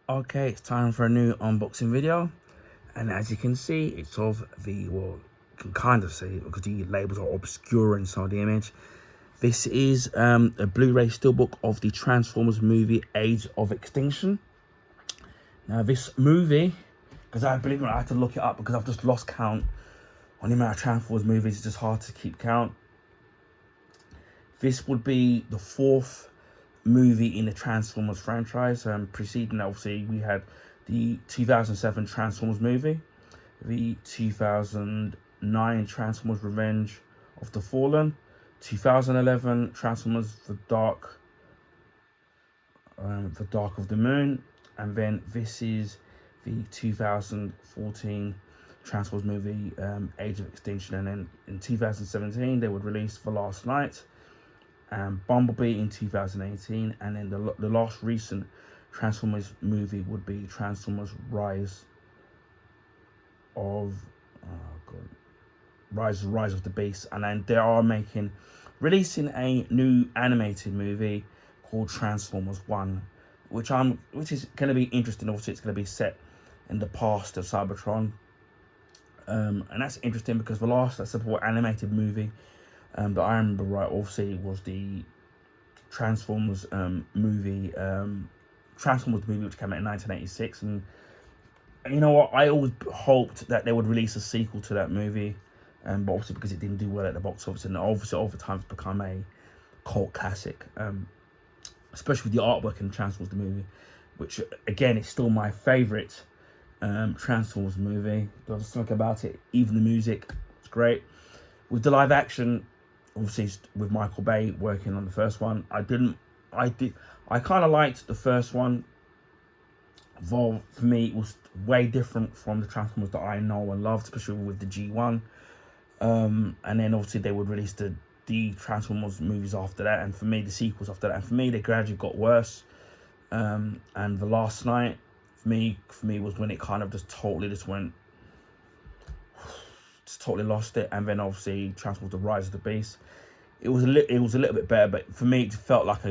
Okay, it's time for a new unboxing video, and as you can see, it's of the, well, you can kind of see it because the labels are obscuring some of the image. This is a Blu-ray steelbook of the Transformers movie Age of Extinction. Now this movie, because I believe it, I had to look it up because I've just lost count on the amount of Transformers movies. It's just hard to keep count. This would be the fourth movie in the Transformers franchise. Preceding, obviously, we had the 2007 Transformers movie, the 2009 Transformers Revenge of the Fallen, 2011 Transformers The Dark of the Moon, and then this is the 2014 Transformers movie Age of Extinction. And then in 2017 they would release The Last Night, Bumblebee in 2018, and then the last recent Transformers movie would be Transformers Rise of Rise of the Beast. And then they are releasing a new animated movie called Transformers One, which is going to be interesting. Obviously, it's going to be set in the past of Cybertron, and that's interesting because the last animated movie that I remember right, obviously, was the Transformers movie, which came out in 1986. And you know what? I always hoped that they would release a sequel to that movie, but obviously because it didn't do well at the box office, and obviously over time it's become a cult classic, especially with the artwork in Transformers the movie, which again is still my favourite Transformers movie. There's something about it. Even the music, it's great. With the live action, obviously with Michael Bay working on the first one, I kind of liked the first one. For me, it was way different from the Transformers that I know and loved, especially with the G1. And then obviously they would release the Transformers movies after that, and for me the sequels after that, and for me they gradually got worse. And The Last Night for me was when it kind of just totally lost it. And then obviously Transformers The Rise of the Beast, it was a little bit better, but for me it felt like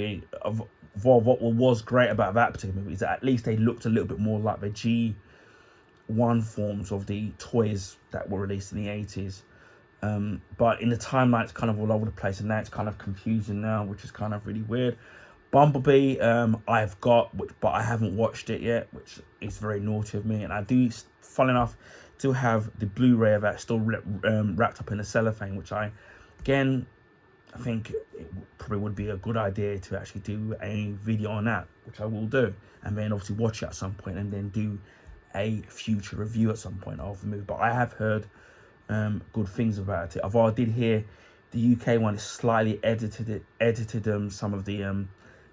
what was great about that particular movie is that at least they looked a little bit more like the G1 forms of the toys that were released in the 80s. But in the timeline it's kind of all over the place, and now it's kind of confusing now, which is kind of really weird. Bumblebee, I've got, but I haven't watched it yet, which is very naughty of me. And I do, fun enough, still have the Blu-ray of that still wrapped up in a cellophane, which I think it probably would be a good idea to actually do a video on that, which I will do, and then obviously watch it at some point, and then do a future review at some point of the movie. But I have heard good things about it. Although I did hear the UK one is slightly edited some of the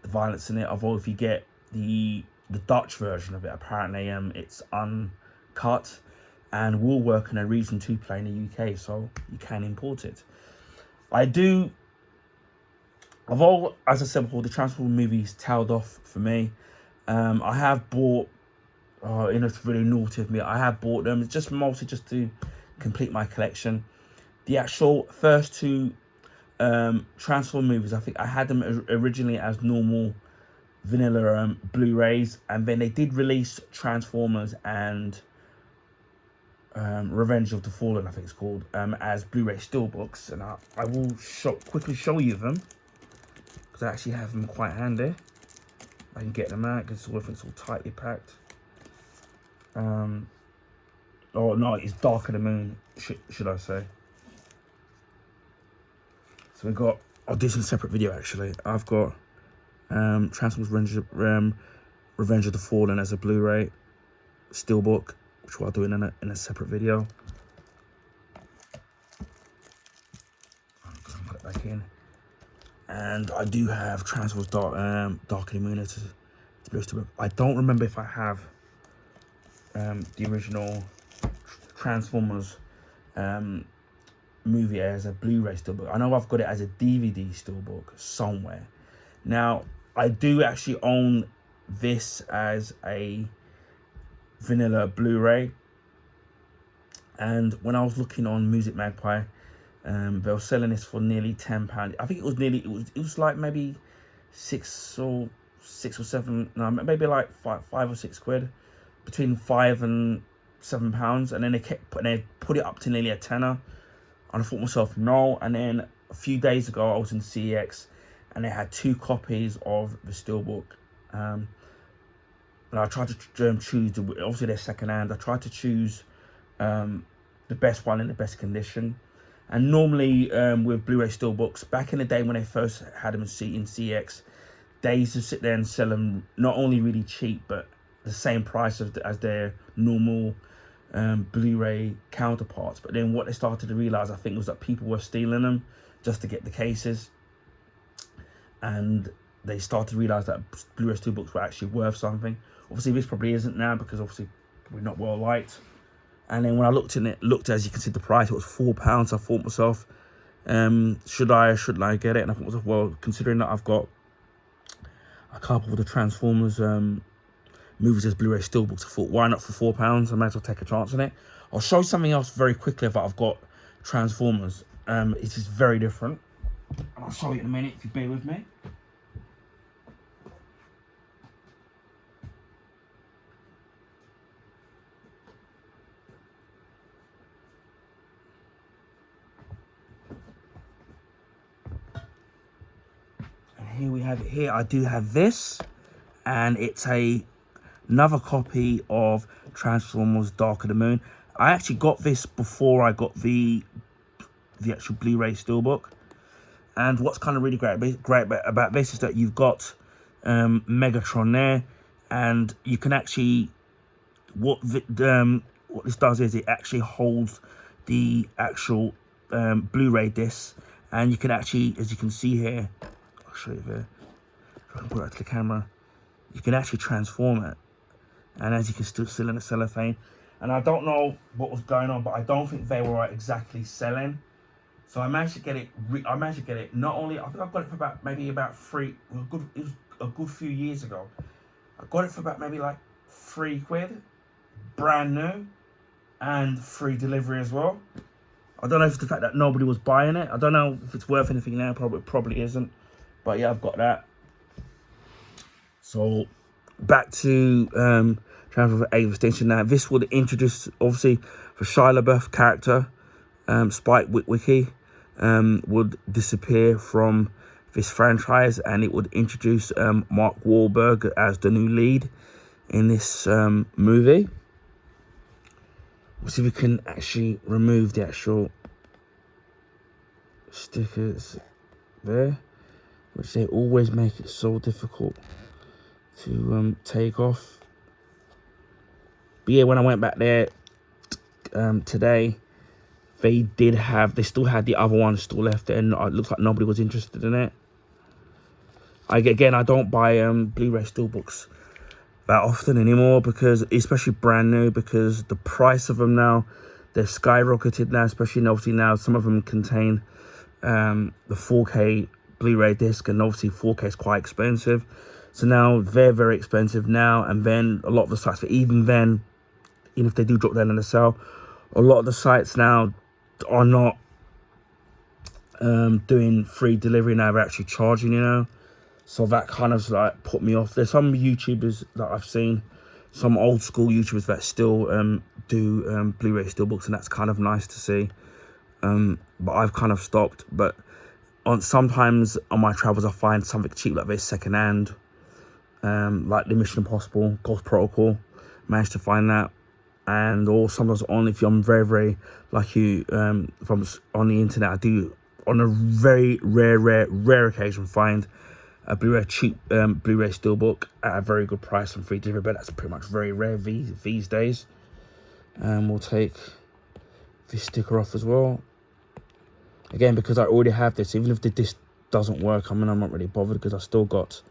violence in it. Although if you get the Dutch version of it, apparently it's uncut and will work in a Region 2 play in the UK, so you can import it. Although, as I said before, the Transformers movies tailed off for me. I have bought, it's really naughty of me, I have bought them, just mostly just to complete my collection. The actual first two Transformers movies, I think I had them originally as normal vanilla Blu-rays, and then they did release Transformers and Revenge of the Fallen, I think it's called, as Blu-ray steelbooks, and I will quickly show you them, because I actually have them quite handy. I can get them out because it's all tightly packed. Oh no, it's Dark of the Moon, should I say. So we've got, I'll do some separate video actually. I've got Transformers Revenge of the Fallen as a Blu-ray steelbook, which I'll do in a separate video. Put it back in. And I do have Transformers Dark of the Moon as a steelbook. I don't remember if I have the original Transformers movie as a Blu-ray steelbook. I know I've got it as a DVD steelbook somewhere. Now, I do actually own this as a vanilla Blu-ray, and when I was looking on Music Magpie, they were selling this for nearly £10. I think it was like maybe £6 or 6 or 7, no, maybe like 5 or 6 quid, between £5 and £7, and then they put it up to nearly a tenner. And I thought to myself, no. And then a few days ago, I was in CEX, and they had 2 copies of the Steelbook. And I tried to choose, obviously they're second hand. I tried to choose the best one in the best condition. And normally with Blu-ray Steelbooks, back in the day when they first had them in CEX, they used to sit there and sell them not only really cheap, but the same price as their normal Blu-ray counterparts. But then what they started to realize, I think, was that people were stealing them just to get the cases, and they started to realize that Blu-ray Steelbooks were actually worth something. Obviously this probably isn't now, because obviously we're not well liked. And then when I looked as you can see the price, it was £4. I thought to myself, should I or shouldn't I get it? And I thought to myself, well, considering that I've got a couple of the Transformers movies as Blu-ray Steelbooks, I thought, why not for £4? I might as well take a chance on it. I'll show you something else very quickly that I've got Transformers. It is very different, and I'll show you in a minute if you bear with me. Here we have it. Here I do have this, and it's another copy of Transformers Dark of the Moon. I actually got this before I got the actual Blu-ray Steelbook. And what's kind of really great about this is that you've got Megatron there, and you can actually, what this does is it actually holds the actual Blu-ray disc, and you can actually, as you can see here, I'll show you there, if I can put it to the camera, you can actually transform it. And as you can still in the cellophane. And I don't know what was going on, but I don't think they were exactly selling. So I managed to get it. Not only, I think I got it for about it was a good few years ago. I got it for about maybe like £3, brand new, and free delivery as well. I don't know if it's the fact that nobody was buying it. I don't know if it's worth anything now. Probably isn't. But yeah, I've got that. So back to Transformers Extinction. Now this would introduce, obviously, for Shia LaBeouf character, Spike Witwicky would disappear from this franchise, and it would introduce Mark Wahlberg as the new lead in this movie. We'll see if we can actually remove the actual stickers there, which they always make it so difficult to take off. But yeah, when I went back there today, they still had the other one still left there, and it looks like nobody was interested in it. I don't buy Blu-ray Steelbooks that often anymore, because, especially brand new, because the price of them now, they've skyrocketed now, especially, and obviously now some of them contain the 4K Blu-ray disc, and obviously 4K is quite expensive. So now they're very expensive now, and then a lot of the sites, but even then, even if they do drop down in the sale, a lot of the sites now are not doing free delivery now, they're actually charging, you know. So that kind of like put me off. There's some YouTubers that I've seen, some old school YouTubers that still do Blu-ray Steelbooks, and that's kind of nice to see. But I've kind of stopped. But sometimes on my travels, I find something cheap like this secondhand, like the Mission Impossible Ghost Protocol. Managed to find that. And or sometimes if I'm very, very lucky, if I'm on the internet, I do on a very rare occasion find a cheap Blu-ray Steelbook at a very good price and free delivery, but that's pretty much very rare these days. And we'll take this sticker off as well. Again, because I already have this, even if the disc doesn't work, I'm not really bothered, because I still got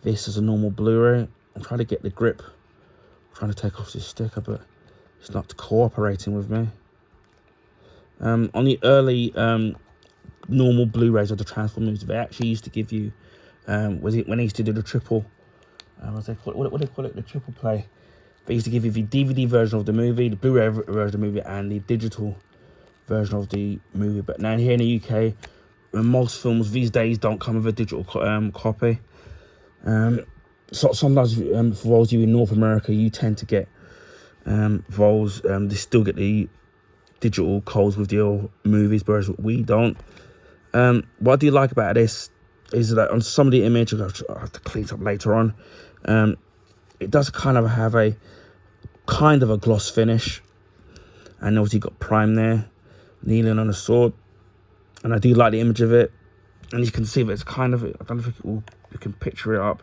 this as a normal Blu-ray. I'm trying to get the grip, I'm trying to take off this sticker, but it's not cooperating with me. On the early normal Blu-rays of the Transformers, they actually used to give you, was it when they used to do the triple, what do they call it, the triple play? They used to give you the DVD version of the movie, the Blu-ray version of the movie, and the digital version of the movie. But now here in the UK, most films these days don't come with a digital copy. So sometimes for those of you in North America, you tend to get those. They still get the digital codes with your movies, whereas we don't. What I do like about this is that on some of the images, I have to clean it up later on. It does kind of have a gloss finish, and obviously you've got Prime there, kneeling on a sword, and I do like the image of it. And you can see that it's kind of, I don't know if you can picture it up.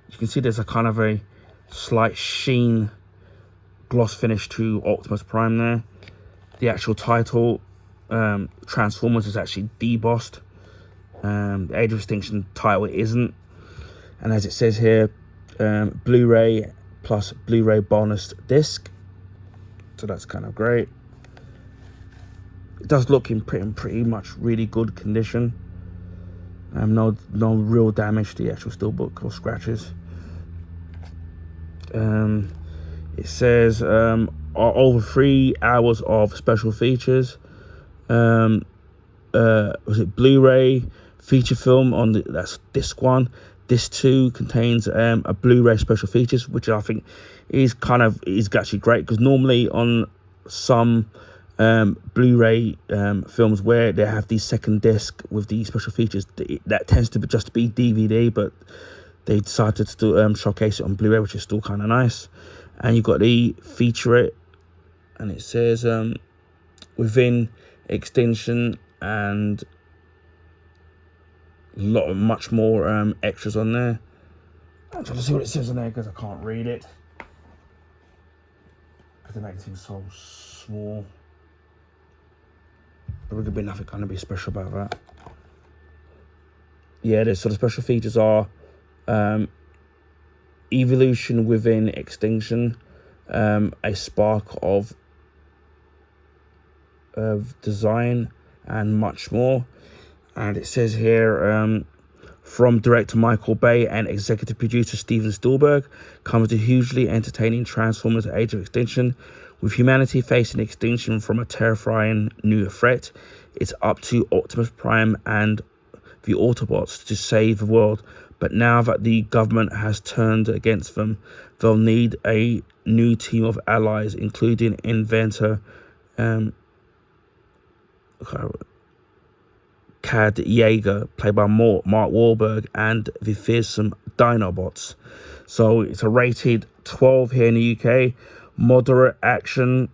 You can see there's a kind of a slight sheen gloss finish to Optimus Prime there. The actual title, Transformers, is actually debossed. The Age of Extinction title isn't. And as it says here, Blu-ray plus Blu-ray bonus disc. So that's kind of great. It does look in pretty much really good condition. No real damage to the actual steelbook or scratches. It says over 3 hours of special features. Was it Blu-ray feature film on that's disc 1. Disc 2 contains a Blu-ray special features, which I think is actually great, because normally on some Blu-ray films where they have the second disc with the special features, that tends to just be DVD, but they decided to showcase it on Blu-ray, which is still kind of nice. And you've got the featurette, and it says within Extinction, and much more extras on there. I'm trying to see what it says on there because I can't read it, because they make things so small. There would be nothing kind of be special about that. Yeah, the special features are evolution within Extinction, a spark of design, and much more. And it says here, from director Michael Bay and executive producer Steven Spielberg comes the hugely entertaining Transformers Age of Extinction. With humanity facing extinction from a terrifying new threat, it's up to Optimus Prime and the Autobots to save the world. But now that the government has turned against them, they'll need a new team of allies, including inventor Cad Yeager, played by Mark Wahlberg, and the fearsome Dinobots. So it's a rated 12 here in the UK. Moderate action,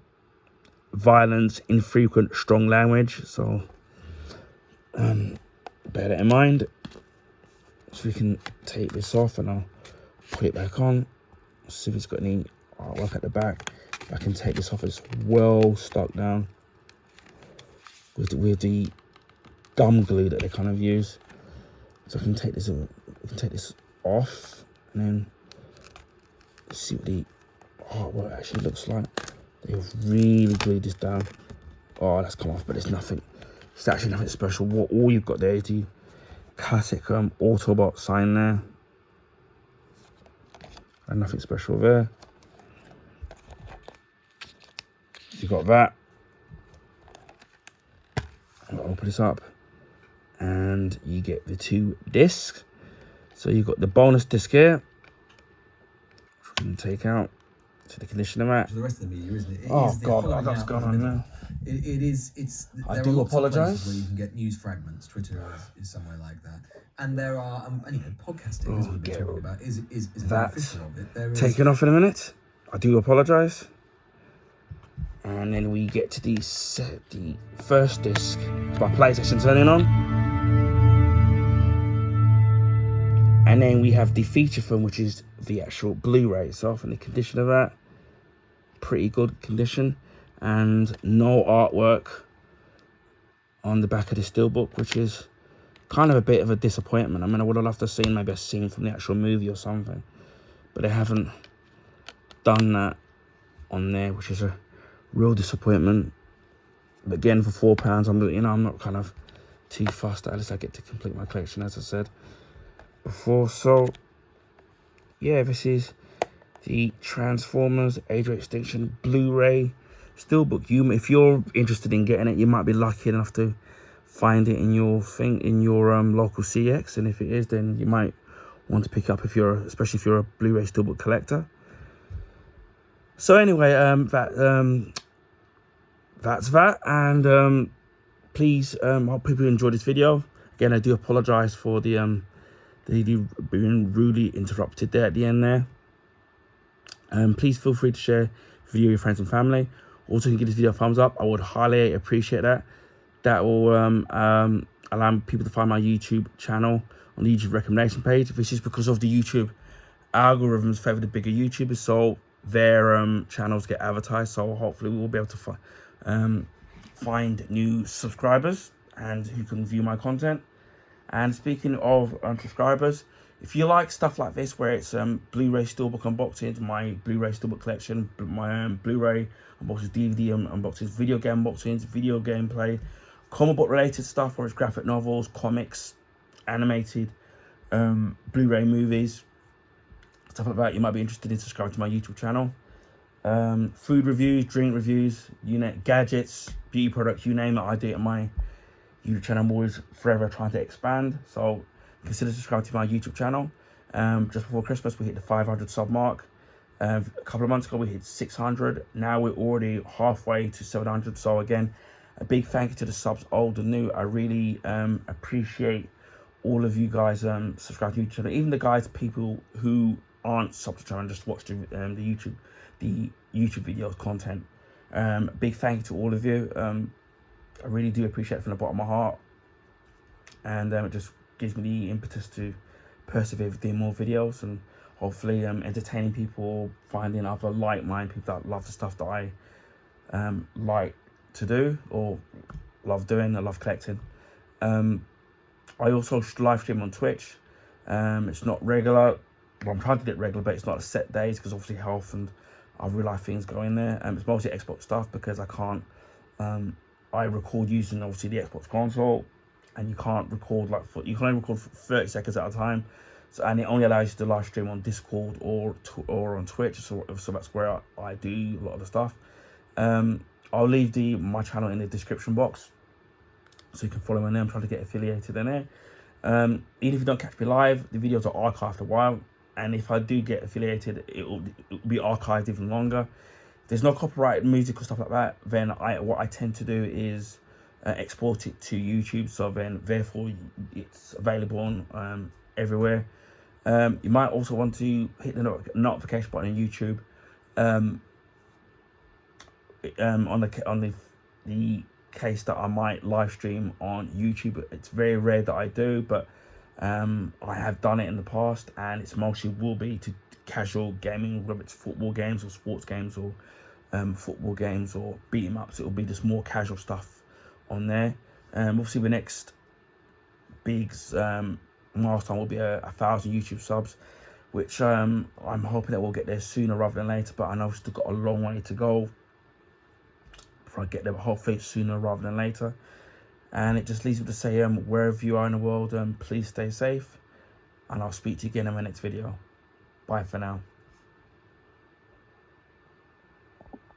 violence, infrequent, strong language. So bear that in mind. So we can take this off and I'll put it back on. See if it's got any artwork at the back. I can take this off. It's well stuck down with the gum glue that they kind of use. So I can take this off and then see what the artwork actually looks like. They've really glued this down. Oh, that's come off, but it's nothing. It's actually nothing special. What all you've got there is the classic Autobot sign there, and nothing special there. You've got that. I'll open this up, and you get the 2 discs. So you've got the bonus disc here, which we can take out to the conditioner mat. The rest of the media, isn't it? Oh God, what's going on now? It is. It's. I do apologise. Where you can get news fragments. Twitter is somewhere like that, and there are. And podcasting, as we've been talking about, is that beneficial of it. There is taken off in a minute. I do apologise. And then we get to the first disc. It's my PlayStation turning on. And then we have the feature film, which is the actual Blu-ray itself, and the condition of that. Pretty good condition. And no artwork on the back of the steelbook, which is kind of a bit of a disappointment. I mean, I would have loved to have seen maybe a scene from the actual movie or something, but they haven't done that on there, which is a real disappointment. But again, for £4, I'm not kind of too fussed. At least I get to complete my collection, as I said before. So yeah, this is the Transformers Age of Extinction Blu-ray steelbook. If you're interested in getting it, you might be lucky enough to find it in your local CX, and if it is, then you might want to pick up especially if you're a Blu-ray Steelbook collector. So anyway, that's that, and please, hope people enjoy this video. Again, I do apologize for the being rudely interrupted there at the end there. Please feel free to share the video with your friends and family. Also, you can give this video a thumbs up. I would highly appreciate that. That will allow people to find my YouTube channel on the YouTube recommendation page. This is because of the YouTube algorithms favor the bigger YouTubers, so their channels get advertised. So hopefully we will be able to find new subscribers and who can view my content. And speaking of subscribers, if you like stuff like this, where it's Blu-ray Steelbook unboxings, my Blu-ray Steelbook collection, my Blu-ray unboxings, DVD unboxings, video game unboxings, video gameplay, comic book related stuff, where it's graphic novels, comics, animated Blu-ray movies, stuff like that, you might be interested in subscribing to my YouTube channel. Food reviews, drink reviews, gadgets, beauty products, you name it, I do it on my YouTube channel. I'm always forever trying to expand, so consider subscribing to my YouTube channel. Just before Christmas, we hit the 500 sub mark. A couple of months ago, we hit 600. Now we're already halfway to 700. So again, a big thank you to the subs, old and new. I really appreciate all of you guys subscribe to the YouTube channel. Even the people who aren't subbed to the channel and just watch the YouTube videos content. Big thank you to all of you. I really do appreciate it from the bottom of my heart, and it just gives me the impetus to persevere with doing more videos, and hopefully entertaining people, finding other like-minded people that love the stuff that I like to do or love doing. I love collecting. I also live stream on Twitch. It's not regular. Well, I'm trying to get regular, but it's not a set days because obviously health and other real life things go in there. It's mostly Xbox stuff because I can't. I record using obviously the Xbox console, and you can't record you can only record for 30 seconds at a time. So, and it only allows you to live stream on Discord or on Twitch. So that's where I do a lot of the stuff. I'll leave my channel in the description box, so you can follow me there. I'm trying to get affiliated in there. Even if you don't catch me live, the videos are archived a while, and if I do get affiliated, it will be archived even longer. If there's no copyright music or stuff like that, then what I tend to do is export it to YouTube, so then therefore it's available on everywhere. You might also want to hit the notification button on YouTube on the case that I might live stream on YouTube. It's very rare that I do, but I have done it in the past, and it's mostly will be to casual gaming, whether it's football games or sports games or football games or beat 'em ups. It'll be just more casual stuff on there. Obviously the next big milestone will be 1,000 YouTube subs, which I'm hoping that we'll get there sooner rather than later, but I know we've still got a long way to go before I get there, but hopefully sooner rather than later. And it just leaves me to say, wherever you are in the world, please stay safe, and I'll speak to you again in my next video. Bye for now.